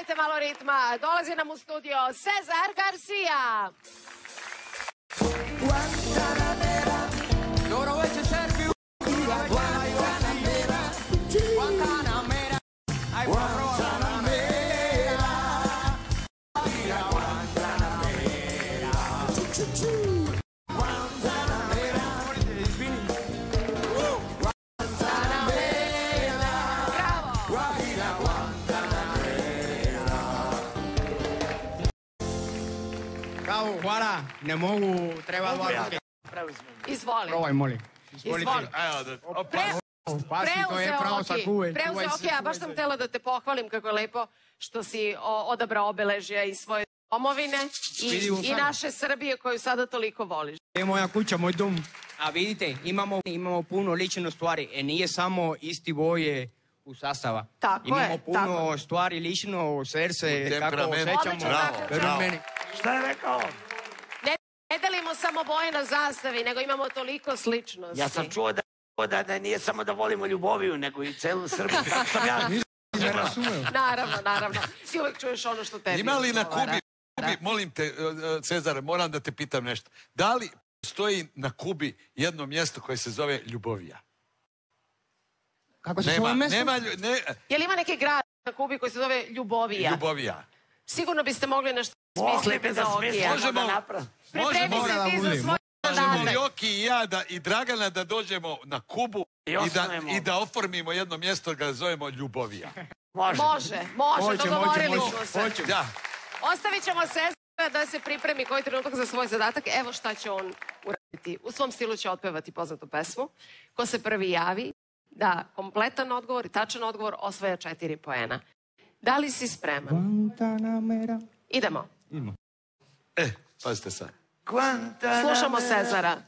Dajte malo ritma. Dolazi nam u studio Cezar Garcia. Bravo, hvala. Ne mogu, treba ovako. Izvoli. Probaj, molim. Izvoli. Pasi, to je pravo sa kuve. Preuze oki, a baš sam htjela da te pohvalim kako je lepo što si odabrao obeležja iz svoje domovine i naše Srbije koju sada toliko voliš. Je moja kuća, moj dom. A vidite, imamo puno lične stvari. Nije samo isti boje u sastava. Tako je. Imamo puno stvari lično, srce, kako osjećamo. Bravo. Šta je rekao? Ne delimo samo boje na zastavi, nego imamo toliko sličnosti. Ja sam čuo da nije samo da volimo Ljuboviju, nego i celu Srbiju. Kako sam ja? Naravno. Ti uvijek čuješ ono što tebi. Ima li na Kubi, molim te, Cezare, moram da te pitam nešto. Da li stoji na Kubi jedno mjesto koje se zove Ljubovija? Kako se zove mjesto? Je li ima neki grad na Kubi koji se zove Ljubovija? Ljubovija. Sigurno biste mogli nešto smisliti za Okija. Pripremi se ti za svoj Možemo li Oki i ja i Dragana da dođemo na Kubu i da oformimo jedno mjesto ga zovemo Ljubovija? Može, dogovorili smo se. Da. Ostavit ćemo Cezara da se pripremi koji trenutak za svoj zadatak. Evo šta će on uraditi. U svom stilu će otpevati poznatu pesmu. Ko se prvi javi, da kompletan odgovor i tačan odgovor osvaja 4 poena. Da li si spreman? Idemo. Pazite sad. Slušamo Cezara.